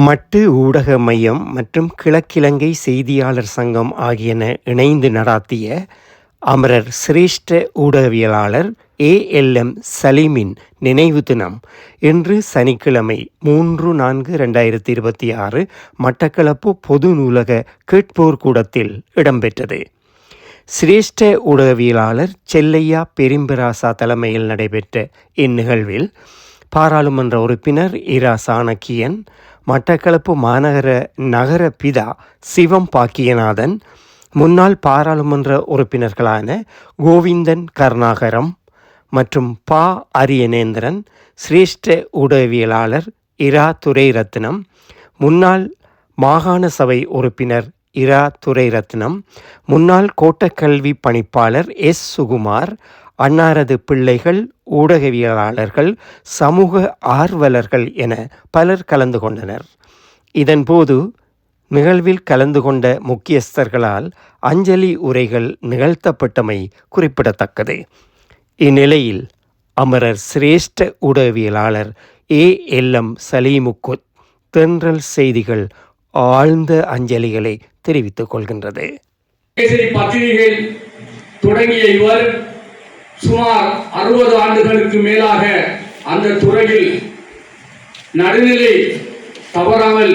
மட்டு ஊடக மையம் மற்றும் கிழக்கிழங்கை செய்தியாளர் சங்கம் ஆகியன இணைந்து நடாத்திய அமரர் சிரேஷ்ட ஊடகவியலாளர் ஏஎல்எம் சலீமின் நினைவு தினம் இன்று சனிக்கிழமை 3/4/2026 மட்டக்களப்பு பொது நூலக கேட்போர் கூடத்தில் இடம்பெற்றது. சிரேஷ்ட ஊடகவியலாளர் செல்லையா பெரும்பிராசா தலைமையில் நடைபெற்ற இந்நிகழ்வில் பாராளுமன்ற உறுப்பினர் இரா சாணக்கியன், மட்டக்களப்பு மாநகர நகர பிதா சிவம் பாக்கியநாதன், முன்னாள் பாராளுமன்ற உறுப்பினர்களான கோவிந்தன் கருணாகரம் மற்றும் பா அரியநேந்திரன், சிரேஷ்ட ஊடகவியலாளர் இரா துரைரத்னம், முன்னாள் மாகாண சபை உறுப்பினர் இரா துரைரத்னம், முன்னாள் கோட்டக்கல்வி பணிப்பாளர் எஸ் சுகுமார், அன்னாரது பிள்ளைகள், ஊடகவியலாளர்கள், சமூக ஆர்வலர்கள் என பலர் கலந்து கொண்டனர். இதன்போது நிகழ்வில் கலந்து கொண்ட முக்கியஸ்தர்களால் அஞ்சலி உரைகள் நிகழ்த்தப்பட்டமை குறிப்பிடத்தக்கது. இந்நிலையில் அமரர் சிரேஷ்ட ஊடகவியலாளர் ஏஎல்எம் சலீமுக்கு தென்றல் செய்திகள் ஆழ்ந்த அஞ்சலிகளை தெரிவித்துக் கொள்கின்றது. பத்திரிகை தொடங்கிய இவர் சுமார் 60 ஆண்டுகளுக்கு மேலாக அந்த துறையில் நடுநிலை தவறாமல்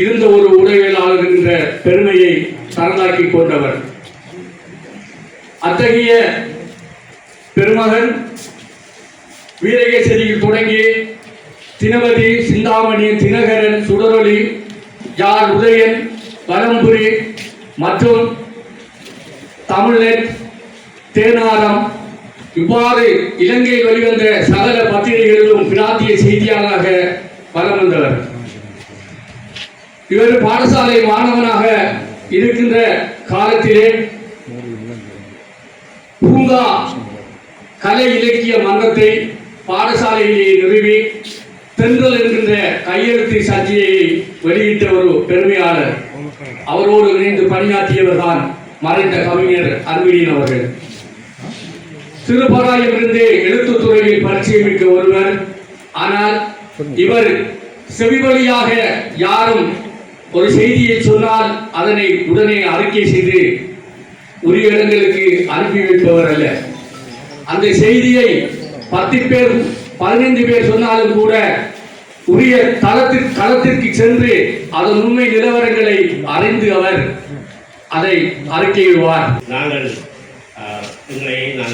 இருந்த ஒரு ஊடகவியலாளர் என்ற பெருமையை தனதாக்கி கொண்டவர். அத்தகைய பெருமகன் வீரகேசரியில் தொடங்கி தினவதி, சிந்தாமணி, தினகரன், சுடரொளி, யாழ் உதயன், வலம்புரி மற்றும் தமிழ்நெட், தேனாரம் இவ்வாறு இலங்கையில் வெளிவந்த சகல பத்திரிகைகளிலும் பிராந்திய செய்தியாளராக வலம் வந்தவர். இவர் பாடசாலை மாணவனாக இருக்கின்ற காலத்திலே பூங்கா கலை இலக்கிய மன்றத்தை பாடசாலையிலே நிறுவி தென்றல் என்கின்ற கையெழுத்து சஞ்சிகையை வெளியிட்ட ஒரு பெருமையாளர். அவரோடு இணைந்து பணியாற்றியவர் தான் மறைந்த கவிஞர் அன்பிலின் அவர்கள். சிறுபராயிலிருந்து எழுத்துத்துறையில் பரிச்சயமிக்க ஒருவர். ஆனால் இவர் செவிவழியாக யாரும் ஒரு செய்தியை சொன்னால் அதனை உடனே அறிக்கை செய்து உரிய இடங்களுக்கு அனுப்பி வைப்பவர் அல்ல. அந்த செய்தியை 10 பேர் 15 பேர் சொன்னாலும் கூட உரிய களத்திற்கு சென்று அதன் உண்மை நிலவரங்களை அறிந்து அவர் அதை அறிக்கையிடுவார். நாங்கள்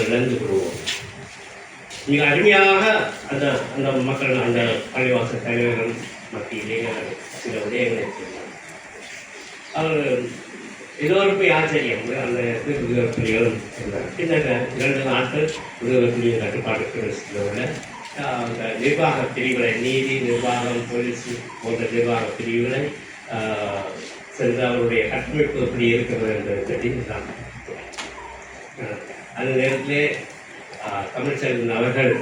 இழந்து விடுவோம். மிக அருமையாக அந்த அந்த மக்கள், அந்த பள்ளிவாச தலைவர்கள் மத்தியிலே சில உதயங்களை செய்தார். அவர் எல்லோருக்கும் ஆச்சரியம். அந்த புலிகளும் இருந்தார். பின்னர் 2 நாட்கள் புலிகள் கட்டுப்பாட்டுக்கு சென்றவுள்ள அந்த நிர்வாக பிரிவுகளை, நீதி நிர்வாகம், போலீஸ் போன்ற நிர்வாக பிரிவுகளை சென்று அவருடைய கட்டமைப்பு எப்படி இருக்கிறது என்பதை பற்றி நான் அந்த நேரத்திலே தமிழ்ச்செல்வன் அவர்கள்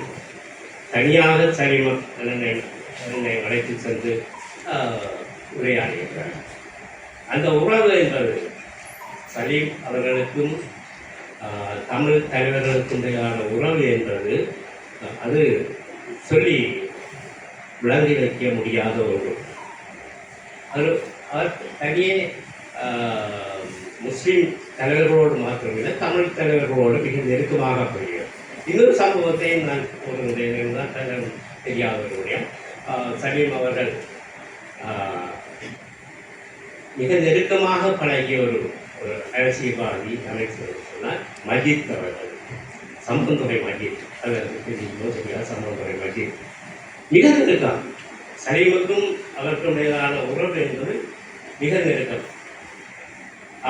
தனியாக சலீம் என்னை அழைத்து சென்று உரையாடியிருக்கிறார். அந்த உறவு என்பது சலீம் அவர்களுக்கும் தமிழ் தலைவர்களுக்கும் இடையிலான உறவு என்பது அது சொல்லி விளங்கி வைக்க முடியாத ஒரு அவர் தனியே முஸ்லீம் தலைவர்களோடு மாத்திரமில்லை, தமிழ் தலைவர்களோடு மிக நெருக்கமாக போகிறார். இன்னொரு சம்பவத்தையும் நான் தான் தெரியாதவர்களுடைய சலீம் அவர்கள் மிக நெருக்கமாக பழகிய ஒரு அரசியல்வாதி அமைச்சர் சொன்னால் மஜித் அவர்கள், சம்பந்துரை மஜித். அதற்கு தெரியாத சம்பந்துரை மஜித் மிக நெருக்கம். சலீமுக்கும் அவருக்கும் இடையிலான உறவு என்பது மிக நெருக்கம்.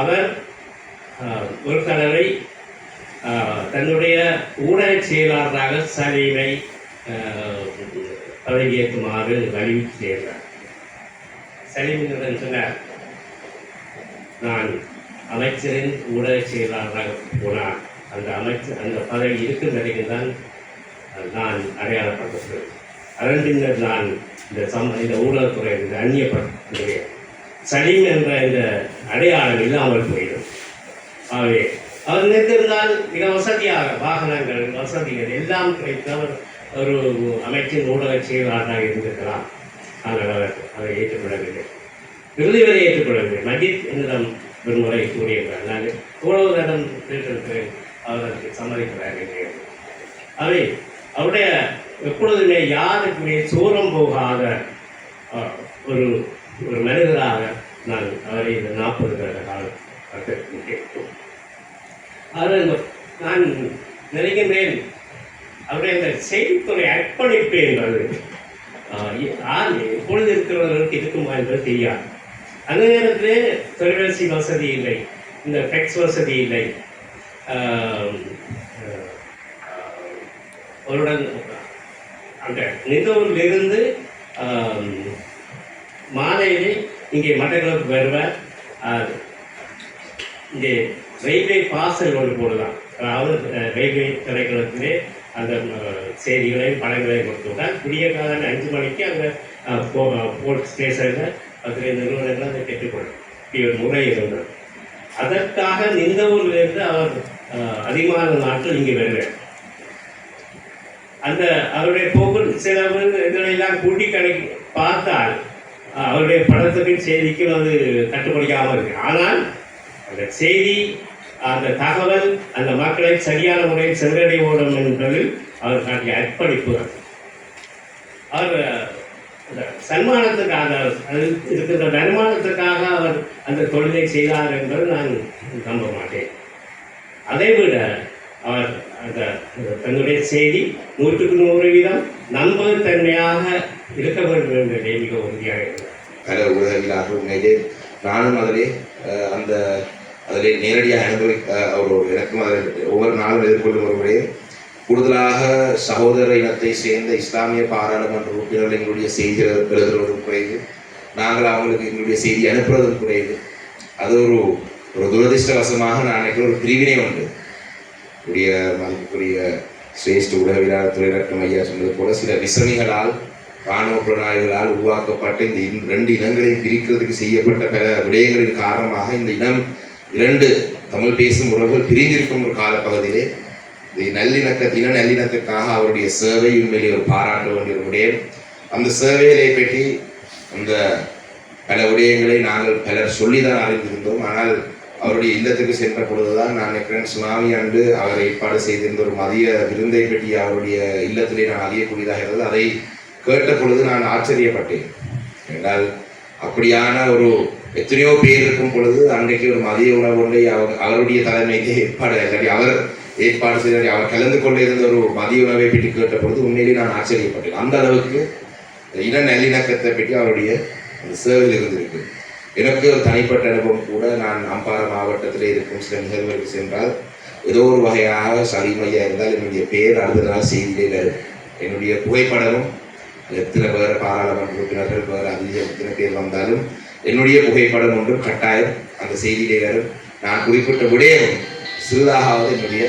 அவர் ஒரு தடவை தன்னுடைய ஊடக செயலாளராக சலீமை பதவியேற்குமாறு வலியுறுத்தி செய்கிறார். சலீமினுடன் சொன்னார், நான் அமைச்சரின் ஊடக செயலாளராக போனார், அந்த பதவி இருக்கும் நிலையில் தான் நான் அடையாளப்படுத்துகிறேன். அதன் பின்னர் நான் இந்த ஊடகத்துறை அந்நியப்படுத்துகிறேன். சலீம் என்ற இந்த அடையாளம் இல்லாமல் போயிடும். ஆகவே அவர் நினைத்திருந்தால் மிக வசதியாக வாகனங்கள் வசதிகள் எல்லாம் கிடைத்து அவர் ஒரு அமைச்சின் ஊடக செயலாளராக இருந்திருக்கலாம். ஆனால் அவர் அதை ஏற்றுக்கொள்ளவில்லை, இறுதி வரை ஏற்றுக்கொள்ளவில்லை. மஜித் என்னிடம் ஒரு முறை கூறியிருக்கிறார், நான் இவ்வளவு நேரம் கேட்டிருக்கிறேன், அவருக்கு சம்மதிக்கிறார்கள். அவை அவருடைய எப்பொழுதுமே யாருக்குமே சோரம் போகாத ஒரு ஒரு மனிதராக நான் அவரை இந்த 40 வருட காலம் கேட்கும். நான் நினைக்கின்றேன் அவருடைய இந்த செய்தித்துறை அர்ப்பணிப்பு என்பது எப்பொழுது இருக்கிறவர்களுக்கு இருக்குமா என்பது தெரியாது. அந்த நேரத்தில் தொலைபேசி வசதி இல்லை, இந்த ஃபெக்ஸ் வசதி இல்லை. அவருடன் அந்த நிந்தவூரிலிருந்து மாலையிலே இங்கே மட்டக்களப்பு வருவார். இங்கே ரயில்வே பார்சல் ஒன்று போடலாம், அதாவது ரயில்வே திரைக்களத்திலே அந்த செய்திகளையும் படங்களையும் கொடுத்து விட்டால் விடிய காலம் 5 மணிக்கு அங்கே போர்ட் ஸ்டேஷனில் 15 நிறுவனங்கள் அதை பெற்றுக்கொள்ளும். இப்படி ஒரு முறை இருந்தது. அதற்காக நிந்தவூரிலிருந்து அவர் அதிகமான நாட்கள் இங்கே வருவார். அந்த அவருடைய போக்குவரத்து செலவு இதெல்லாம் கூட்டி கணக்கு பார்த்தால் அவருடைய படத்துக்கும் செய்திக்கும் அது கட்டுப்படிக்காமல் இருக்கு. ஆனால் அந்த செய்தி, அந்த தகவல் அந்த மக்களை சரியான முறையில் சென்றடை ஓடும் என்பதில் அவர் காட்டிய அர்ப்பணிப்பு. அவர் அந்த சன்மானத்துக்காக, அது இருக்கிற வருமானத்துக்காக அவர் அந்த தொழிலை செய்தார் என்பது நான் நம்ப மாட்டேன். அதைவிட அவர் அந்த தன்னுடைய செய்தி 100% நம்பகத்தன்மையாக இருக்க வேண்டும் என்பதே மிக உறுதியாக இருந்தார். பல ஊடகங்களாக உண்மையிலே நானும் அதிலே நேரடியாக அவரோடு எனக்கும் அதில் ஒவ்வொரு நாளும் எதிர்கொள்ளும் ஒருவரே கூடுதலாக சகோதர இனத்தை சேர்ந்த இஸ்லாமிய பாராளுமன்ற உறுப்பினர்கள் எங்களுடைய செய்தி எழுதுவதும் குறைவு, நாங்கள் அவங்களுக்கு எங்களுடைய செய்தி அனுப்புவதும் குறைவு. அது ஒரு துரதிருஷ்டவசமாக நான் நினைக்கிற ஒரு பிரிவினை உண்டு. மதிப்புக்குரிய சிரேஷ்ட ஊடகவியலாளர் துரைரட்னம் ஐயா சொன்னது போல சில விசமிகளால் இராணுவ புலனாய்வுகளால் உருவாக்கப்பட்ட இந்த 2 இனங்களையும் பிரிக்கிறதுக்கு செய்யப்பட்ட பல விடயங்களின் காரணமாக இந்த இனம் 2 தமிழ் பேசும் உறவுகள் பிரிந்திருக்கும் ஒரு காலப்பகுதியிலே இன நல்லிணக்கத்துக்காக அவருடைய சேவை உண்மையிலே ஒரு பாராட்ட வேண்டிய ஒரு விடயம். அந்த சேவைகளை பற்றி அந்த பல விடயங்களை நாங்கள் பலர் சொல்லிதான் அறிந்திருந்தோம். ஆனால் அவருடைய இல்லத்துக்கு சென்ற பொழுதுதான் நான் நினைக்கிறேன் சுனாமி ஆண்டு அவர் ஏற்பாடு செய்திருந்த ஒரு மதிய விருந்தை பற்றி அவருடைய இல்லத்திலே நான் அறியக்கூடியதாக இருந்தது. அதை கேட்ட பொழுது நான் ஆச்சரியப்பட்டேன். என்றால் அப்படியான ஒரு எத்தனையோ பேர் இருக்கும் பொழுது அன்றைக்கு ஒரு மதிய உணவு ஒன்றை அவருடைய தலைமையிலே ஏற்பாடு இல்லாட்டி அவர் ஏற்பாடு செய்ய அவர் கலந்து கொண்டு இருந்த ஒரு மதிய உணவை பற்றி கேட்ட பொழுது உண்மையிலேயே நான் ஆச்சரியப்பட்டேன். அந்த அளவுக்கு இன நல்லிணக்கத்தை பற்றி அவருடைய அந்த சேவையில் இருந்திருக்கு. எனக்கு ஒரு தனிப்பட்ட அனுபவம் கூட, நான் அம்பாறை மாவட்டத்தில் இருக்கும் சில நிகழ்வுகளுக்கு சென்றால் ஏதோ ஒரு வகையாக சலிமையா இருந்தால் என்னுடைய பேர் அடுத்த நாள் செய்தியிலே வரும். என்னுடைய புகைப்படமும் எத்தனை பேர் பாராளுமன்ற உறுப்பினர்கள் வேறு அதிகம் எத்தனை பேர் வந்தாலும் என்னுடைய புகைப்படம் ஒன்றும் கட்டாயம் அந்த செய்தியிலே வரும். நான் குறிப்பிட்ட விடயம் சிறிதாகாவது என்னுடைய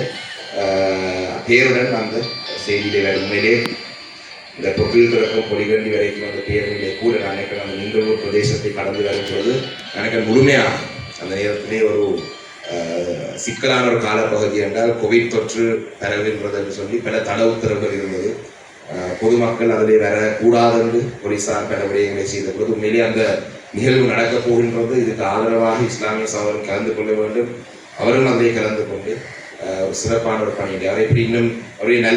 பேருடன் அந்த செய்தியிலே வரும். உண்மையிலே இந்த தொழில் தொடக்கம் பொலிகண்டி வரைக்கும் அந்த பேருந்திலே கூட நான் நினைக்கிறேன் அந்த நின்றவூர் பிரதேசத்தை கடந்து வரும் பொழுது எனக்கு முழுமையாக அந்த நேரத்திலே ஒரு சிக்கலான ஒரு காலப்பகுதி என்றால் கோவிட் தொற்று பரவுகின்றது என்று சொல்லி பல தள உத்தரவுகள் இருந்தது. பொதுமக்கள் அதிலே வரக்கூடாது என்று போலீசார் பல விடயங்களை செய்த பொழுது உண்மையிலே அந்த நிகழ்வு நடக்கப் போகின்றது. இதுக்கு ஆதரவாக இஸ்லாமிய சகோதரன் கலந்து கொள்ள வேண்டும். அவரும் அதிலே கலந்து கொண்டு ஒரு சிறப்பான ஒரு பணியை அவரை எப்படி இன்னும் அவருடைய இன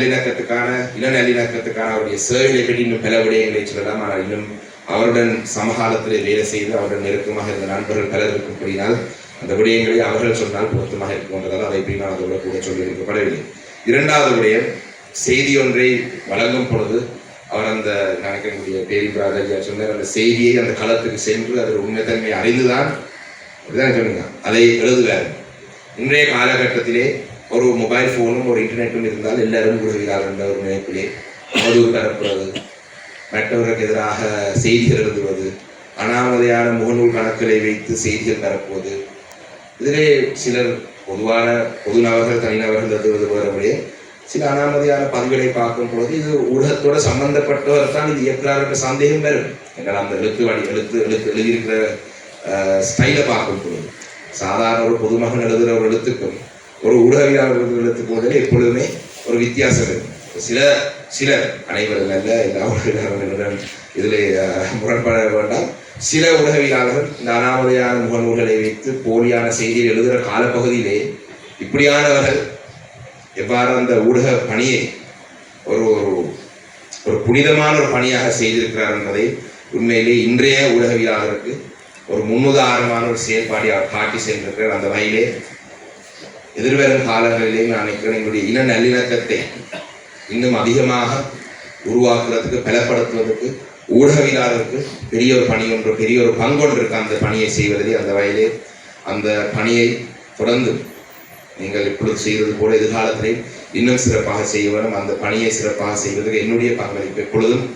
நல்லிணக்கத்துக்கான அவருடைய சேவைகளை பற்றி இன்னும் பல விடயங்களை சொல்லலாம். ஆனால் இன்னும் அவருடன் சமகாலத்திலே வேலை செய்து அவருடன் நெருக்கமாக இருந்த நண்பர்கள் பலர் இருக்கும்படினால் அந்த விடயங்களை அவர்கள் சொன்னால் பொருத்தமாக இருக்கும்ன்றதால் அதை எப்படி நான் அதோட கூட சொல்லியிருக்கப்படவில்லை. 2வது விடயம், செய்தி ஒன்றை வழங்கும் பொழுது அவர் அந்த நினைக்கக்கூடிய பேரிபிராஜா சொன்னார், அந்த செய்தியை அந்த களத்துக்கு சென்று அதில் உண்மைத்தன்மை அறிந்துதான் சொல்லுங்க அதை எழுதுவார். இன்றைய காலகட்டத்திலே ஒரு மொபைல் ஃபோனும் ஒரு இன்டர்நெட்டும் இருந்தால் எல்லாரும் உதவுகிறார் என்ற ஒரு நினைப்பிலே அவதூறு பரப்புவது, மற்றவர்களுக்கு எதிராக செய்திகள் எழுதுவது, அனாமதையான முகநூல் கணக்குகளை வைத்து செய்திகள் பரப்புவது, இதிலே சிலர் பொது நபர்கள் தனிநபர்கள் எழுதுவது போலவே சில அனாமதியான பதிவுகளை பார்க்கும் பொழுது இது ஊடகத்தோட சம்பந்தப்பட்டவர் தான் இது இயக்குறார் என்ற சந்தேகம் வரும். என்னால் அந்த எழுதியிருக்கிற ஸ்டைலை பார்க்கும் பொழுது சாதாரண ஒரு பொதுமகன் எழுதுகிற ஒரு எழுத்துக்கும் ஒரு ஊடகவியலாளர்களுக்கு போதில் எப்பொழுதுமே ஒரு வித்தியாசம் இருக்கும். சிலர் அனைவரும் அல்ல, எல்லா ஊடகவியலாளர்களுடன் இதில் முரண்பட வேண்டாம். சில ஊடகவியலாளர்கள் இந்த அனாமதையான முகநூல்களை வைத்து போலியான செய்தியை எழுதுகிற காலப்பகுதியிலே இப்படியானவர்கள் எவ்வாறு அந்த ஊடக பணியை ஒரு ஒரு புனிதமான ஒரு பணியாக செய்திருக்கிறார் என்பதை உண்மையிலே இன்றைய ஊடகவியலாளருக்கு ஒரு முன்னுதாரணமான ஒரு செயல்பாடு அவர் காட்டி சென்றிருக்கிறார். அந்த வகையிலே எதிர்வரும் காலங்களிலே நான் நினைக்கிறேன் எங்களுடைய இன நல்லிணக்கத்தை இன்னும் அதிகமாக உருவாக்குறதுக்கு பலப்படுத்துவதற்கு ஊடகவியலாளருக்கு பெரிய ஒரு பணி ஒன்று, பெரிய ஒரு பங்கொன்று இருக்கு அந்த பணியை செய்வதிலே. அந்த வகையிலே அந்த பணியை தொடர்ந்து நீங்கள் இப்பொழுது செய்வது போல எதிர்காலத்திலே இன்னும் சிறப்பாக செய்ய வேண்டும். அந்த பணியை சிறப்பாக செய்வதற்கு என்னுடைய பங்களிப்பு எப்பொழுதும்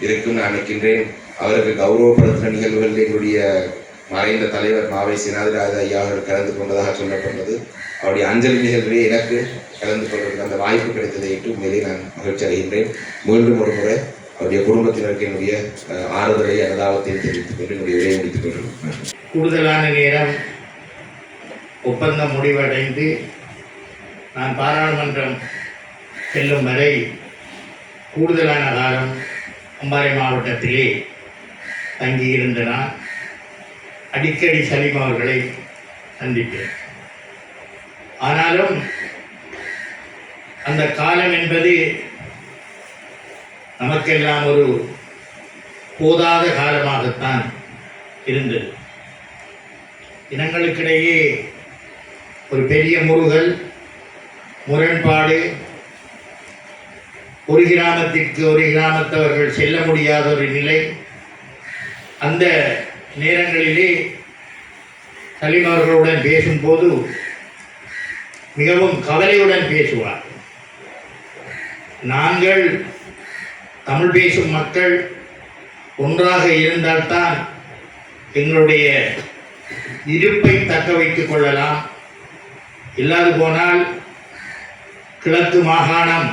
இருக்கும் நான் நினைக்கின்றேன். அவருக்கு கௌரவப்படுத்துகிற நிகழ்வுகளில் எங்களுடைய மறைந்த தலைவர் மாவை சினாதிராஜ ஐயா அவர்கள் கலந்து கொண்டதாக சொல்லப்பட்டது. அவருடைய அஞ்சலி நிகழ்விலே எனக்கு கலந்து கொள்வதற்கு அந்த வாய்ப்பு கிடைத்ததை இட்டு உண்மையிலே நான் மகிழ்ச்சி அடைகின்றேன். மீண்டும் ஒரு முறை அவருடைய குடும்பத்தினருக்கு என்னுடைய ஆறுதலை அனுதாபத்தையும் தெரிவித்துக் கொண்டு என்னுடைய உரையை முடித்துக் கொண்டிருக்கிறேன். கூடுதலான நேரம் ஒப்பந்தம் முடிவடைந்து நான் பாராளுமன்றம் செல்லும் வரை கூடுதலான காலம் அம்பாறை மாவட்டத்திலே தங்கியிருந்த நான் அடிக்கடி சலீம் அவர்களை சந்தித்தேன். ஆனாலும் அந்த காலம் என்பது நமக்கெல்லாம் ஒரு போதாத காலமாகத்தான் இருந்தது. இனங்களுக்கிடையே ஒரு பெரிய முரண்பாடு, ஒரு கிராமத்திற்கு ஒரு கிராமத்தவர்கள் செல்ல முடியாத ஒரு நிலை. அந்த நேரங்களிலே சலீம் அவர்களுடன் பேசும்போது மிகவும் கவலையுடன் பேசுவார். நாங்கள் தமிழ் பேசும் மக்கள் ஒன்றாக இருந்தால்தான் எங்களுடைய இருப்பை தக்க வைத்துக் கொள்ளலாம். இல்லாது போனால் கிழக்கு மாகாணம்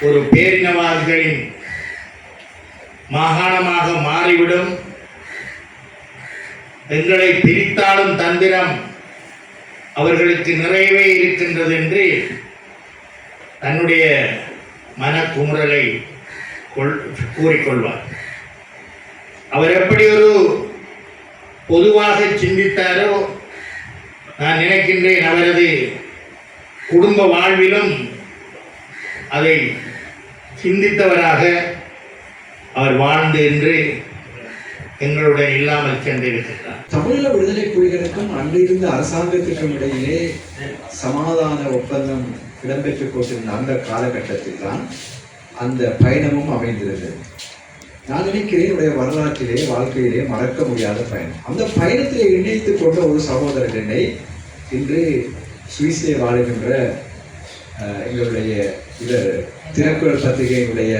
ஒரு பேரினவாதிகளின் மாகாணமாக மாறிவிடும். எங்களை பிரித்தாளும் தந்திரம் அவர்களுக்கு நிறையவே இருக்கின்றது என்று தன்னுடைய மனக்குமுறலை கூறிக்கொள்வார். அவர் எப்படி ஒரு பொதுவாக சிந்தித்தாரோ நான் நினைக்கின்றேன் அவரது குடும்ப வாழ்விலும் அதை சிந்தித்தவராக அவர் வாழ்ந்து என்று எங்களுடன் இல்லாமல் சென்றிருக்கிறார். தமிழீழ விடுதலை புலிகளுக்கும் அன்றிருந்த அரசாங்கத்திற்கும் இடையிலே சமாதான ஒப்பந்தம் இடம்பெற்றுக் கொண்டிருந்த அந்த காலகட்டத்தில் தான் அந்த பயணமும் அமைந்திருந்தது. நான் நினைக்கிறேன் என்னுடைய வரலாற்றிலே வாழ்க்கையிலே மறக்க முடியாத பயணம். அந்த பயணத்திலே இணைத்துக் கொண்ட ஒரு சகோதரர் என்னை இன்று சுவிஸிலே வாழுகின்ற எங்களுடைய தினக்குரல் பத்திரிகையினுடைய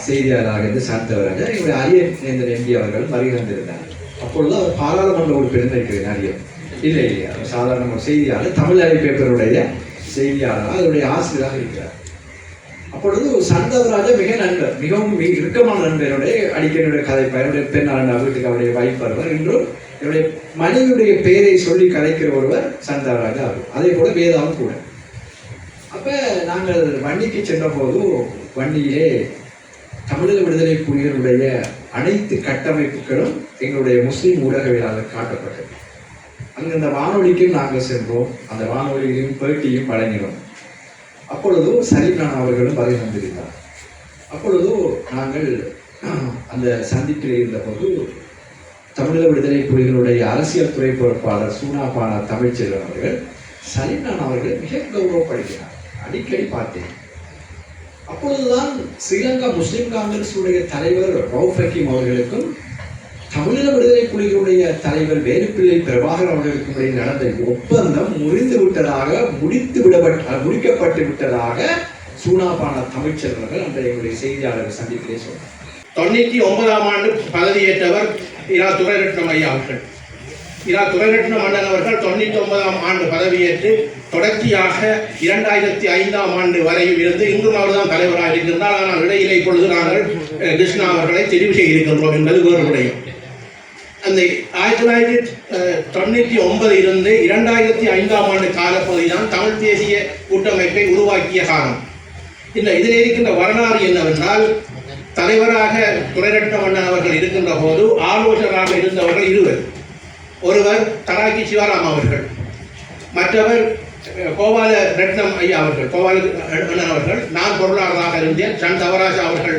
செய்தியாளராக இருந்து சார்ந்தவராக எங்களுடைய அரியநேந்திரன் எம்பி அவர்கள் வருகின்றிருந்தார். அப்பொழுது அவர் பாராளுமன்ற உறுப்பினர் இருக்கிறேன். அரியம் இல்லை அவர் சாதாரண ஒரு செய்தியாளர், தமிழ் அலை பேப்பருடைய செய்தியாளராக அதனுடைய ஆசிரியராக இருக்கிறார். அப்பொழுது சந்தவராஜா மிகவும் இறுக்கமான நண்பருடைய அடிக்கனுடைய கதை என்னுடைய பெண்ணாளர் வீட்டுக்கு அவருடைய வைஃப் வருவார். இன்றும் என்னுடைய மனைவியுடைய பெயரை சொல்லி கதைக்கிற ஒருவர் சந்தவராஜா அவர். அதே போல வேதாவும் கூட. அப்போ நாங்கள் வண்டிக்கு சென்ற போது வண்டியிலே தமிழக விடுதலை புலிகளுடைய அனைத்து கட்டமைப்புகளும் எங்களுடைய முஸ்லீம் ஊடகவியலாளர் காட்டப்பட்டது. அங்கே அந்த வானொலிக்கும் நாங்கள் சென்றோம். அந்த வானொலியிலும் பேட்டியும் வழங்கினோம். அப்பொழுது சலீம் அவர்களும் வரை வந்திருந்தார். அப்பொழுது நாங்கள் அந்த சந்திப்பில் இருந்தபோது தமிழக விடுதலை புலிகளுடைய அரசியல் துறை பொறுப்பாளர் சூனாபானா தமிழ்ச்செல்வன் அவர்கள் சலீம் அவர்கள் மிக கௌரவப்படுத்தினார். அடிக்கடி பார்த்தேன். அப்பொழுதுதான் ஸ்ரீலங்கா முஸ்லிம் காங்கிரசுடைய தலைவர் ரவுஃப் ஹக்கீம் அவர்களுக்கும் தமிழக விடுதலை புலிகளுடைய தலைவர் வேலுப்பிள்ளை பிரபாகர் அவர்களுக்கும் இடையே நடந்த ஒப்பந்தம் முடிக்கப்பட்டு விட்டதாக சூனாபானா தமிழ்ச்செல்வர்கள் அந்த எங்களுடைய செய்தியாளர் சந்திப்பிலே சொன்னார். 99ஆம் ஆண்டு பதவியேற்றவர் இரா துரைரட்னம் ஐயா அவர்கள். இரா துரைரட்னம் அண்ணன் அவர்கள் 99ஆம் ஆண்டு பதவியேற்று தொடர்ச்சியாக 2005ஆம் ஆண்டு வரையில் இருந்து இன்றும் அவர்தான் தலைவராக இருக்கின்றார். ஆனால் இடையிலே இப்பொழுது நாங்கள் கிருஷ்ணா அவர்களை தெரிவு செய்திருக்கின்றோம் என்பது வேறு விடயம். அந்த 1999 இருந்து 2005ஆம் ஆண்டு காலப்பகுதி தான் தமிழ் தேசிய கூட்டமைப்பை உருவாக்கிய காலம். இதில் இருக்கின்ற வரலாறு என்னவென்றால், தலைவராக துரைரட்ன மன்னன் அவர்கள் இருக்கின்ற போது ஆலோசகராக இருந்தவர்கள் இருவர். ஒருவர் தராக்கி சிவராம் அவர்கள், மற்றவர் கோபால ரட்னம் ஐயா அவர்கள், கோபால அண்ணன் அவர்கள். நான் பொருளாளராக இருந்தேன். சன் தவராஜ் அவர்கள்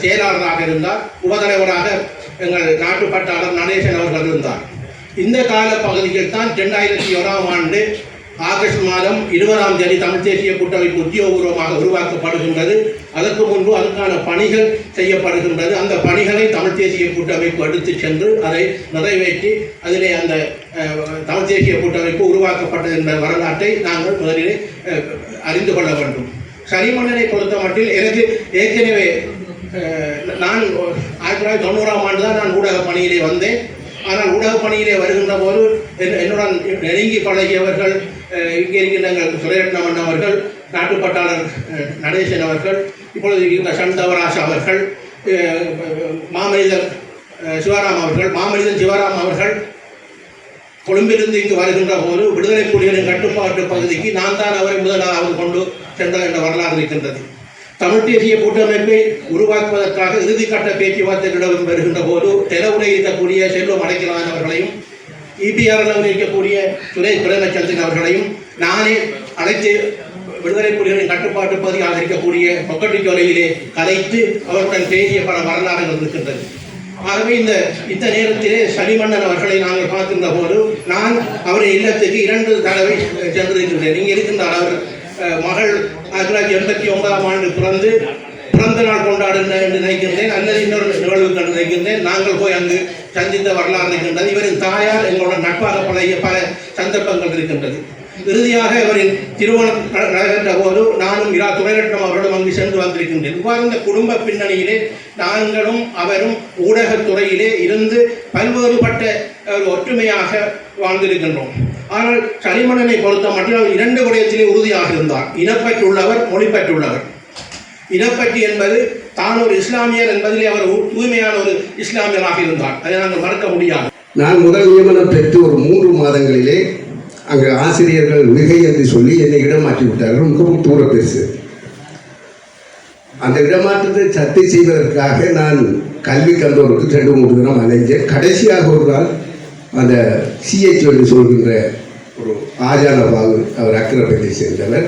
செயலாளராக இருந்தார். உபதலைவராக எங்கள் நாட்டுப்பட்டாளர் நடேசன் அவர்கள் இருந்தார். இந்த கால பகுதியில் தான் 2001ஆம் ஆண்டு ஆகஸ்ட் மாதம் 20ஆம் தேதி தமிழ் தேசிய கூட்டமைப்பு உத்தியோகபூர்வமாக உருவாக்கப்படுகின்றது. அதற்கு முன்பு அதுக்கான பணிகள் செய்யப்படுகின்றது. அந்த பணிகளை தமிழ் தேசிய கூட்டமைப்பு எடுத்து சென்று அதை நிறைவேற்றி அதிலே அந்த தமிழ் தேசிய கூட்டமைப்பு உருவாக்கப்பட்டது என்ற வரலாற்றை நாங்கள் முதலிலே அறிந்து கொள்ள வேண்டும். சனிமன்னனை பொறுத்த மட்டில் எனக்கு ஏற்கனவே நான் 1990ஆம் ஆண்டு தான் நான் ஊடக பணியிலே வந்தேன். ஆனால் ஊடக பணியிலே வருகின்ற போது என்னுடன் நெருங்கி பழகியவர்கள் இங்கே இருக்கின்ற எங்கள் துரைரட்ன மன்னன் அவர்கள், நாட்டுப்பட்டாளர் நடேசன் அவர்கள், இப்பொழுது இருக்கின்ற சன் தவராஜ் அவர்கள், மாமனிதன் சிவராம் அவர்கள் கொழும்பிலிருந்து இங்கு வருகின்ற போது விடுதலை புலிகளின் கட்டுப்பாட்டு பகுதிக்கு நான் தான் அவரை முதலாவது கொண்டு சென்றார் என்ற வரலாறு இருக்கின்றது. தமிழ் தேசிய கூட்டமைப்பை உருவாக்குவதற்காக இறுதிக்கட்ட பேச்சுவார்த்தைகளிடம் வருகின்ற போது தெலவுரை இருக்கக்கூடிய செல்வம் அடைக்கலான் அவர்களையும், இபிஆரில் இருக்கக்கூடிய சுரேஷ் பிரேமச்சந்திரன் அவர்களையும் நானே அழைத்து விடுதலை புலிகளின் கட்டுப்பாட்டு பகுதியாக இருக்கக்கூடிய பொக்கட்டிச்சோலையிலே கலைத்து அவர்களுடன் பேசிய பல வரலாறுகள் இருக்கின்றது. ஆகவே இந்த நேரத்திலே சனிமன்னன் அவர்களை நாங்கள் பார்க்கின்ற போது நான் அவருடைய இல்லத்துக்கு 2 தடவை சென்றிருக்கின்றேன். இங்கே இருக்கின்றார். அவர் மகள் 1989ஆம் ஆண்டு பிறந்த நாள் கொண்டாடுங்க என்று நினைக்கின்றேன், அல்லது இன்னொரு நிகழ்வு கண்டு நினைக்கின்றேன். நாங்கள் போய் அங்கு சந்தித்த வரலாறு இருக்கின்றது. இவரின் தாயார் எங்களுடன் நட்பாக பழகிய பல சந்தர்ப்பங்கள் இருக்கின்றது. இறுதியாக இவரின் திருமணம் நடைபெற்ற போது நானும் துரைரட்னம் அவர்களும் அங்கு சென்று வந்திருக்கின்றேன். இவ்வாறு இந்த குடும்ப பின்னணியிலே நாங்களும் அவரும் ஊடகத்துறையிலே இருந்து பல்வேறுபட்ட ஒரு ஒற்றுமையாக வாழ்ந்திருக்கின்றோம். ஆனால் சனிமன்னனை பொறுத்த மட்டும் 2 விடயத்திலே உறுதியாக இருந்தார். இனப்பற்றுள்ளவர், மொழிப்பற்றுள்ளவர். இனப்பற்று என்பது தான் ஒரு இஸ்லாமியர் என்பதிலே அவர் தூய்மையான ஒரு இஸ்லாமியராக இருந்தார். அதை நாங்கள் மறக்க முடியாது. நான் முதல் நியமனம் பெற்று ஒரு 3 மாதங்களிலே அங்கே ஆசிரியர்கள் மிகை என்று சொல்லி என்னை இடமாற்றி விட்டார்கள். மிகவும் தூர பெருசு. அந்த இடமாற்றத்தை சர்ச்சை செய்வதற்காக நான் கல்வி கல்லூருக்கு 2-3 தினம் அலைஞ்சேன். கடைசியாக ஒரு நாள் அந்த சிஹெச் என்று சொல்கின்ற ஒரு ஆஜான பாகு, அவர் அக்கிரபத்தை சேர்ந்தவர்,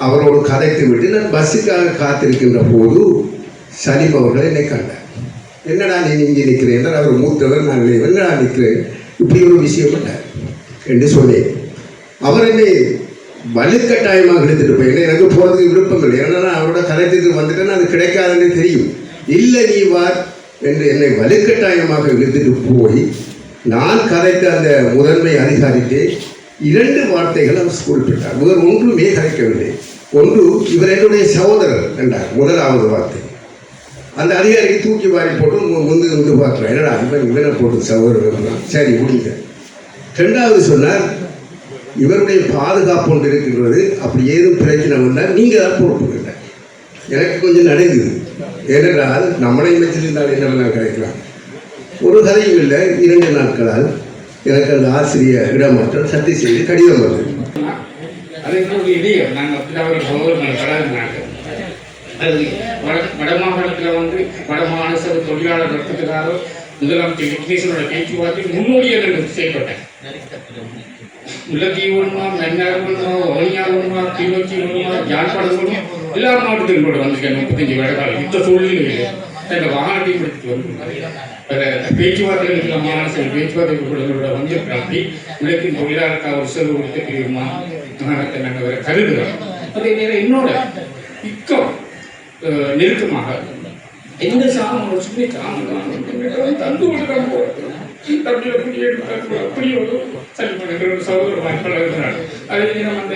அவரோடு கதைத்து விட்டு நான் பஸ்ஸுக்காக காத்திருக்கின்ற போது சலீம் அவர்கள் என்னை கண்டார். என்னடா நீ இங்கே நிற்கிறேன் என்றால், அவர் மூத்தவர், நான் என்னடா நிற்கிறேன், இப்படி ஒரு விஷயம் பண்ணார் என்று சொன்னேன். அவர் என்னை வலுக்கட்டாயமாக எடுத்துட்டு போய், எனக்கு போகிறதுக்கு விருப்பம் இல்லை, ஏன்னா அவரோட கதைத்துக்கு வந்துட்டேன்னா அது கிடைக்காதுன்னு தெரியும். இல்லை நீ வார் என்று என்னை வலுக்கட்டாயமாக எடுத்துட்டு போய் நான் கதைத்த அந்த முதன்மை அதிகாரிக்கு 2 வார்த்தைகள் அவர் குறிப்பிட்டார். ஒன்றுமே கதைக்கவில்லை. ஒன்று, இவர் என்னுடைய சகோதரர் என்றார். முதலாவது வார்த்தை. அந்த அதிகாரிக்கு தூக்கி வாரி போட்டு முந்து பார்க்குறேன். என்னடா இவனை போட்டு சகோதரர், சரி முடிங்க. 2வது சொன்னார், இவருடைய பாதுகாப்பு ஒன்று இருக்கின்றது, அப்படி ஏதும் பிரச்சனை வந்தால் நீங்கள் தான் பொறுப்புக்கிட்ட. எனக்கு கொஞ்சம் நடந்தது. ஏனென்றால் நம்மளை வச்சிருந்தால் என்னெல்லாம் கிடைக்கலாம். ஒரு கதையும் இல்லை. 2 நாட்களால் எனக்கு அந்த ஆசிரியர் இடமாற்றம் சர்ச்சை செய்து கடிதம் வந்தது. வடமாகாணத்தில் வடமாநில தொழிலாளர் நடத்துகிறாரோ முதலமைச்சர் விக்னேஸ்வரோட பேச்சுவார்த்தை முன்னோடியாக செயல்பட்டேன். முல்லைத்தீவு வேணுமா, மன்னார் வேணுமா, வவுனியா வேணுமா, கிளிநொச்சி வேணுமா, யாழ்ப்பாணம் வேணுமா, எல்லா மாவட்டத்திலும் கூட வந்திருக்கேன். 35 வருடங்கள் யுத்த சூழ்நிலையில் இந்த வாகனத்தையும் எடுத்துட்டு வந்து பேச்சுவார்த்தைகள் மாநில பேச்சுவார்த்தைகளோட வந்திருக்கிறாங்க. உலகின் தொழிலாளருக்காக ஒரு செலவு கொடுத்த மாகாணத்தை நாங்கள் கருதுகிறோம். அதே நேரம் என்னோட இக்கம் நெருக்கமாக எந்த சாமம் சொல்லி தந்து அப்படி ஒரு சரி பண்ணுற ஒரு சகோதர வாய்ப்பாளர் இருக்கிறார். அதே நேரம் அந்த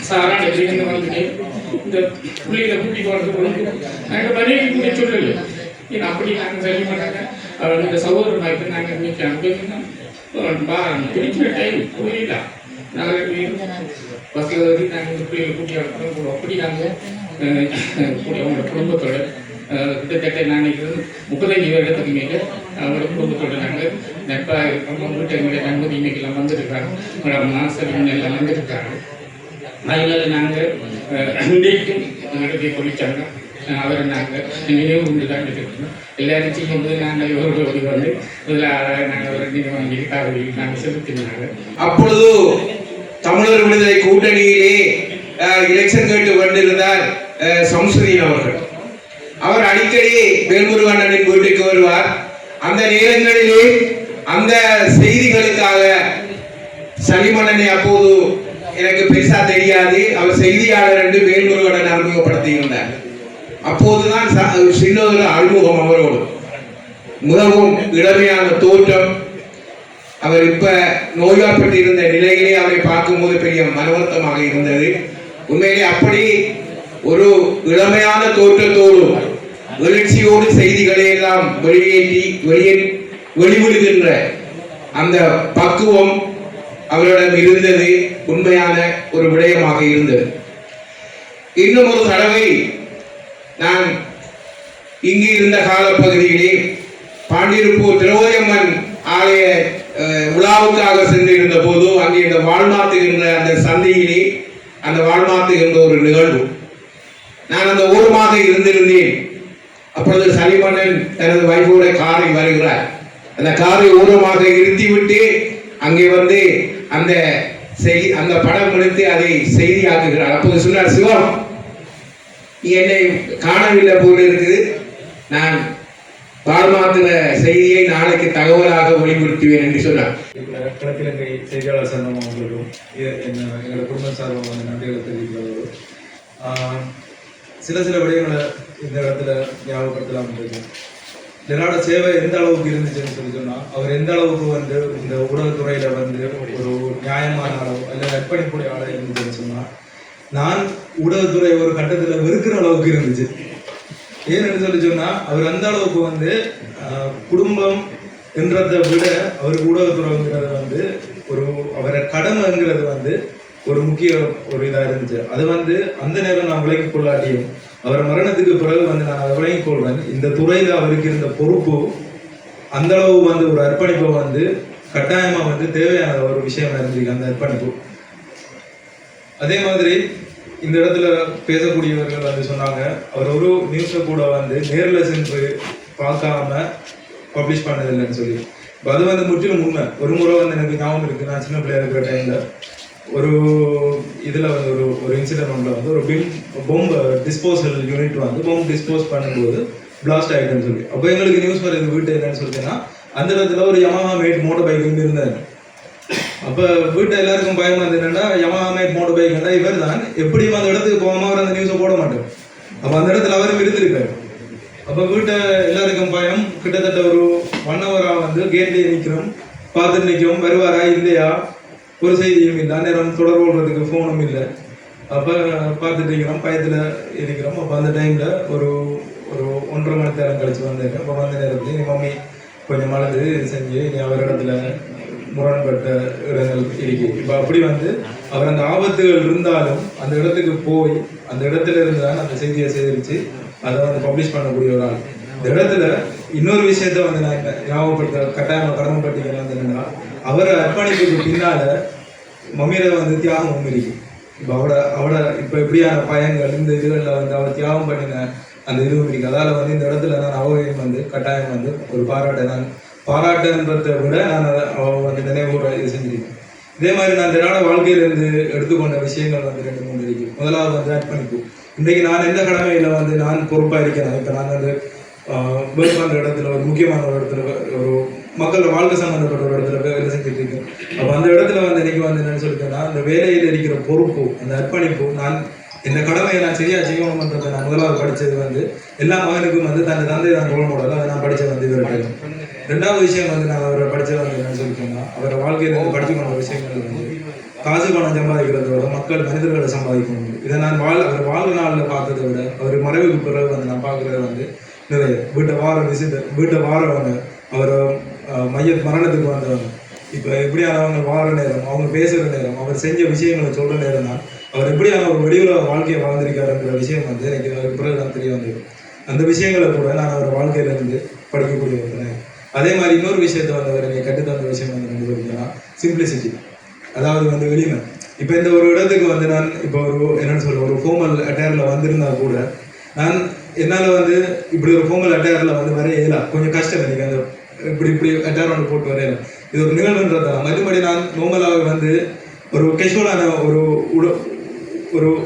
சாரான வந்துட்டு இந்த பிள்ளைகளை கூட்டிட்டு வரது நாங்கள் மனைவி கூட சொல்லலை. ஏன்னா அப்படி நாங்கள் சரி பண்ணாங்க. இந்த சகோதர வாய்ப்பை நாங்கள் இன்னைக்கு அனுப்பினா பிடிக்கிற டைம் புரியல. நாங்கள் பஸ்ஸில் வந்து நாங்கள் இந்த பிள்ளைகளை கூட்டி வரணும். அப்படி நாங்கள் கூட அவங்களோட குடும்பத்தோட கிட்டத்தட்ட நான் நினைக்கிறது 35 வருடத்துக்கு மேலே அவங்களோட குடும்பத்தோடு நாங்கள் நட்பாக இருக்கோம். வீட்டை எங்களுடைய நண்பர் இன்னைக்கெல்லாம் வந்திருக்காங்க, உங்களோட மாசம் எல்லாம் வந்திருக்காங்க. அதனால நாங்கள் இன்றைக்கும் எங்களுடைய தொழிற்சாங்க அவரை நாங்கள் நினைவு கொண்டு தான் இருக்கணும். எல்லாரும் செய்யும்போது நாங்கள் இவர்களோடு வந்து முதலாக நாங்கள் அவரை நினைவாங்கி காவிரியில் நாங்கள் செலுத்தினாங்க. அப்பொழுது தமிழர் விடுதலை கூட்டணியிலே எலெக்ஷன் கேட்டு கொண்டிருந்தார் சம்சுதீன் அவர்கள். அவர் அடிக்கடி வேல்முருகண்ணனின் வீட்டுக்கு வருவார். அந்த நேரங்களிலே அந்த செய்திகளுக்காக சலிமன்னனை அப்போது எனக்கு பெருசா தெரியாது, அவர் செய்தியாளர் என்று வேல்முருகண்ணன் அறிமுகப்படுத்தியிருந்தார். அப்போதுதான் சின்ன ஒரு அறிமுகம் அவரோடு. மிகவும் இளமையான தோற்றம். அவர் இப்ப நோய்வாய்ப்பட்டு இருந்த நிலையிலே அவரை பார்க்கும்போது பெரிய மனவருத்தமாக இருந்தது. உண்மையிலே அப்படி ஒரு இளமையான தோற்றத்தோடு எழுச்சியோடு செய்திகளை எல்லாம் வெளிவிடுகின்ற அந்த பக்குவம் அவரிடம் இருந்தது. உண்மையான ஒரு விடயமாக இருந்தது. இன்னும் ஒரு தடவை நான் இங்கு இருந்த காலப்பகுதியிலே பாண்டிருப்பூர் திரௌபதியம்மன் ஆலய விழாவுக்காக சென்றிருந்த போது அங்கே இந்த வாழ்மாத்துகின்ற அந்த சந்தையிலே அந்த வாழ்மாத்துகின்ற ஒரு நிகழ்வு நான் அந்த ஓரமாக இருந்திருந்தேன். அப்பொழுது சலிமன்னன் தனது வைஃபோட காரில் வருகிறார். அந்த காரை ஓரமாக நிறுத்திவிட்டு அங்கே வந்து அந்த படம் எடுத்து அதை செய்தியாக்குகிறார். அப்போது சொன்னார், சிவம் என்னை காணவில்லை போல இருக்குது, நான் வாழ்மாத்திர செய்தியை நாளைக்கு தகவலாக வெளிப்படுத்துவேன் என்று சொன்னார். கிழக்கிழங்கை செய்தியாளர் சங்கம் அவங்களுக்கும் எங்களோட குடும்ப சார்பாக நன்றிகளை தெரிவிக்கிறோம். சில விடயங்களை இந்த இடத்துல ஞாபகப்படுத்தலாம் இருக்கு. இதனோட சேவை எந்த அளவுக்கு இருந்துச்சுன்னு சொன்னா, அவர் எந்த அளவுக்கு வந்து இந்த ஊடகத்துறையில வந்து ஒரு நியாயமான அளவு அல்ல அர்ப்பணிப்புடைய ஆளை இருந்துச்சுன்னு சொன்னா, நான் ஊடகத்துறை ஒரு கட்டத்துல வெறுக்கிற அளவுக்கு இருந்துச்சு. ஏன்னு சொன்னா, அவர் அந்த அளவுக்கு வந்து குடும்பம் என்றதை விட அவருக்கு ஊடகத்துறைங்கிறது வந்து அவரை கடமைங்கிறது வந்து ஒரு முக்கிய ஒரு இதாக இருந்துச்சு. அது வந்து அந்த நேரம் நான் விளங்கிக் கொள்ளாட்டியும் அவர் மரணத்துக்கு பிறகு வந்து நான் அதை விளங்கிக் கொள்றேன். இந்த துறையில அவருக்கு இருந்த பொறுப்பு அந்த அளவு வந்து ஒரு அர்ப்பணிப்பை வந்து கட்டாயமா வந்து தேவையான ஒரு விஷயம் இருந்திருக்கு அந்த அர்ப்பணிப்பு. அதே மாதிரி இந்த இடத்துல பேசக்கூடியவர்கள் வந்து சொன்னாங்க, அவர் ஒரு நியூஸை கூட வந்து நேரில் சென்று பார்க்காம பப்ளிஷ் பண்ணதில்லைன்னு சொல்லி. இப்போ அது வந்து முற்றிலும் உண்மை. ஒரு முறை வந்து எனக்கு ஞாபகம் இருக்குது, நான் சின்ன பிள்ளையா இருக்கிற டைமில் ஒரு இதில் வந்து ஒரு இன்சிடென்ட் ஒன்றில் வந்து ஒரு பொம்பு டிஸ்போசல் யூனிட் வந்து பொம்பு டிஸ்போஸ் பண்ணும்போது பிளாஸ்ட் ஆகிட்டுன்னு சொல்லி. அப்போ எங்களுக்கு நியூஸ் வருது வீட்டு என்னன்னு சொல்லிட்டேன்னா, அந்த இடத்துல ஒரு யமஹா மேட் மோட்டர் பைக் வந்து இருந்தார். அப்போ வீட்டை எல்லாருக்கும் பயமா இருந்தது என்னன்னா, யமஹா மேட் மோட்டர் பைக்னா இவர் தான் எப்படியும் அந்த இடத்துக்கு போகாம அவர் அந்த நியூஸை போட மாட்டார். அப்போ அந்த இடத்துல அவரும் இருந்திருக்காரு. அப்போ வீட்டை எல்லாருக்கும் பயம். கிட்டத்தட்ட ஒரு 1 hour வந்து கேட்லேயே நிற்கிறோம், பார்த்துட்டு நிற்கும், வருவாரா இல்லையா ஒரு செய்தியும் இல்லை. நேரம் தொடர்பு கொள்றதுக்கு ஃபோனும் இல்லை. அப்போ பார்த்துட்டு இருக்கிறோம், பயத்தில் இருக்கிறோம். அப்போ அந்த டைமில் ஒரு 1.5 மணி நேரம் கழிச்சு வந்தேன். அப்போ வந்த நேரத்தில் என் மம்மி கொஞ்சம் மலர்ந்து செஞ்சு நீ அவர் இடத்துல முரண்பட்ட இடங்கள் இருக்கு. இப்போ அப்படி வந்து அவர் அந்த ஆபத்துகள் இருந்தாலும் அந்த இடத்துக்கு போய் அந்த இடத்துல இருந்தால் அந்த செய்தியை சேகரித்து அதை வந்து பப்ளிஷ் பண்ணக்கூடிய ஒரு ஆள். இந்த இடத்துல இன்னொரு விஷயத்த வந்து நான் ஞாபகப்படுத்த கட்டாயமாக கடமைப்பட்டீங்கன்னா என்னன்னா, அவர் அர்ப்பணிப்புக்கு பின்னால மம்மியில வந்து தியாகமும் இருக்கு. இப்போ அவட இப்போ எப்படியான பயங்கள் இந்த இதுகளில் வந்து அவர் தியாகம் பண்ணின அந்த இதுவும் இருக்கு. அதால் வந்து இந்த இடத்துல நான் அவரையும் வந்து கட்டாயம் வந்து ஒரு பாராட்டுன்றதை விட நான் அவள் வந்து நினைவுற இது செஞ்சிருக்கேன். இதே மாதிரி நான் திராட வாழ்க்கையிலிருந்து எடுத்துக்கொண்ட விஷயங்கள் வந்து 2-3 இருக்கு. முதலாவது வந்து அர்ப்பணிப்பு. இன்றைக்கு நான் எந்த கடமையில் வந்து நான் பொறுப்பாக இருக்கிறேன். இப்போ நான் வந்து ஒர்க் பண்ணுற இடத்துல ஒரு முக்கியமான ஒரு இடத்துல ஒரு மக்களோட வாழ்க்கை சம்மந்தப்பட்ட ஒரு இடத்துல வேலை செஞ்சுட்டு இருக்கேன். அப்போ அந்த இடத்துல வந்து இன்னைக்கு வந்து என்னன்னு சொல்லிட்டேன்னா, அந்த வேலையில் இருக்கிற பொறுப்பு, அந்த அர்ப்பணிப்பு, நான் இந்த கடமையை நான் சரியா செய்யணும்ன்றதை நான் முதலாவது படித்தது வந்து எல்லா மகனுக்கும் வந்து தன் தந்தை தான் ரோல் மாடல். அதை நான் படித்தது வந்து இவர்கிட்ட. 2வது விஷயம் வந்து நான் அவரை படித்தது வந்து என்னன்னு சொல்லிட்டேன்னா, அவரை வாழ்க்கையில் வந்து படித்து கொண்ட விஷயங்கள் வந்து காசு பணம் சம்பாதிக்கிறத விட மனிதர்களை சம்பாதிக்கணும். இதை நான் அவர் வாழ்நாளில் பார்த்ததை விட அவர் மறைவுக்கு பிறகு வந்து நான் பார்க்குறது வந்து நிறைய வீட்டை வாரவங்க, அவர் மரணத்துக்கு வந்தவங்க, இப்போ எப்படியானவங்க வார நேரம், அவங்க பேசுகிற நேரம், அவர் செஞ்ச விஷயங்களை சொல்கிற நேரம் தான் அவர் எப்படியான ஒரு வெளியுலக வாழ்க்கையை வாழ்ந்திருக்காருங்கிற விஷயம் வந்து எனக்கு பிறகு தான் தெரிய வந்தது. அந்த விஷயங்களை கூட நான் அவர் வாழ்க்கையிலேருந்து படிக்கக்கூடிய இருக்கிறேன். அதே மாதிரி இன்னொரு விஷயத்தை வந்து அவர் என்னை கற்றுத்தந்த விஷயம் வந்து ரெண்டு பார்த்தீங்கன்னா சிம்பிளிசிட்டி, அதாவது வந்து எளிமை. இப்போ இந்த ஒரு இடத்துக்கு வந்து நான் இப்போ ஒரு என்னென்னு சொல்ல ஒரு ஃபார்மல் அட்டையரில் வந்திருந்தா கூட நான் என்னால் வந்து இப்படி ஒரு ஃபார்மல் அட்டையரில் வந்து வரைய இயலாம், கொஞ்சம் கஷ்டம் எனக்கு அந்த இப்படி அட்டையர் ஒன்று போட்டு வரையலாம். இது ஒரு நிகழ்வுன்றதான் மறுபடி நான் நார்மலாக வந்து ஒரு கேஷுவலான ஒரு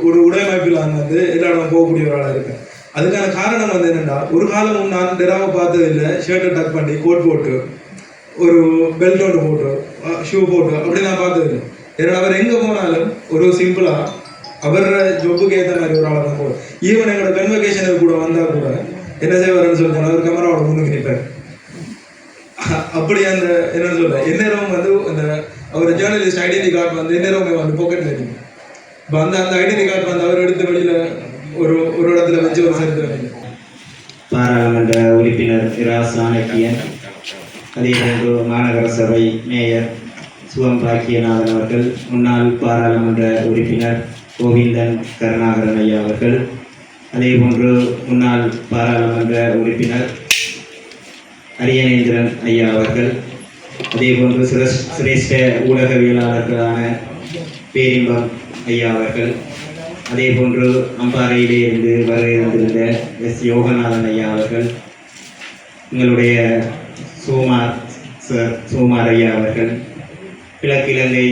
ஒரு உடையமைப்பில் நான் வந்து எல்லா இடம் போகக்கூடிய ஒரு ஆளாக இருக்கேன். அதுக்கான காரணம் வந்து என்னென்னா, ஒரு காலமும் நான் டெராவை பார்த்தது இல்லை, ஷர்ட்டை டக் பண்ணி கோட் போட்டு ஒரு பெல்ட் ஒன்று போட்டு ஷூ போட்டு அப்படி நான் பார்த்தது இல்லை. ஏன்னா அவர் எங்கே போனாலும் ஒரு சிம்பிளாக அவர் ஜொப்புக்கு ஏற்ற மாதிரி ஒரு ஆளை தான் போகும். ஈவன் எங்களோட கன்வெகேஷனுக்கு கூட வந்தால் கூட என்ன செய்வார்னு சொல்லி அவர் கேமராவோட முன்னுக்கு நிற்பார். அப்படி அந்த என்னன்னு சொல்ல எந்நேரம் வந்து அந்த அவர் ஜேர்னலிஸ்ட் ஐடென்டி கார்டு வந்து எந்நேரமே வந்து பாக்கெட்டில் இருக்கும். இப்போ அந்த ஐடென்டி கார்டு வந்து அவர் எடுத்து வெளியில் ஒரு இடத்துல வச்சு ஒரு சேர்த்து பாராளுமன்ற உறுப்பினர் இரா சாணக்கியன், அதேபோன்று மாநகர சபை மேயர் சுகம் பாக்கியநாதன் அவர்கள், முன்னாள் பாராளுமன்ற உறுப்பினர் கோவிந்தன் கருணாகரன் ஐயா அவர்கள், அதேபோன்று முன்னாள் பாராளுமன்ற உறுப்பினர் அரியநேந்திரன் ஐயா அவர்கள், அதேபோன்று சிரேஷ்ட ஊடகவியலாளர்களான பேரின்பம் ஐயா அவர்கள், அதேபோன்று அம்பாறையிலே இருந்து வருகின்ற எஸ் யோகநாதன் ஐயா அவர்கள், எங்களுடைய சோமார் ஐயா அவர்கள், கிழக்கு இலங்கை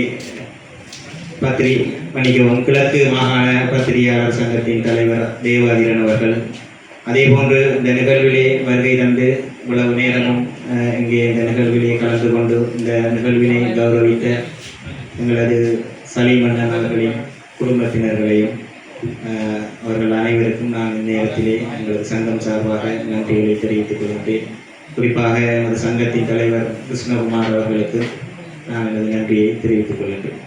கிழக்கு மாகாண பத்திரிகையாளர் சங்கத்தின் தலைவர் தேவாதிரன் அவர்கள், அதேபோன்று இந்த நிகழ்விலே வருகை தந்து இவ்வளவு நேரமும் இங்கே இந்த நிகழ்விலே கலந்து கொண்டு இந்த நிகழ்வினை கௌரவித்த எங்களது சலீமன்னன் அவர்களின் குடும்பத்தினர்களையும் அவர்கள் அனைவருக்கும் நான் இந்நேரத்திலே எங்களது சங்கம் சார்பாக நன்றிகளை தெரிவித்துக் கொள்கின்றேன். குறிப்பாக எமது சங்கத்தின் தலைவர் கிருஷ்ணகுமார் அவர்களுக்கு நான் எனது நன்றியை தெரிவித்துக் கொள்கின்றேன்.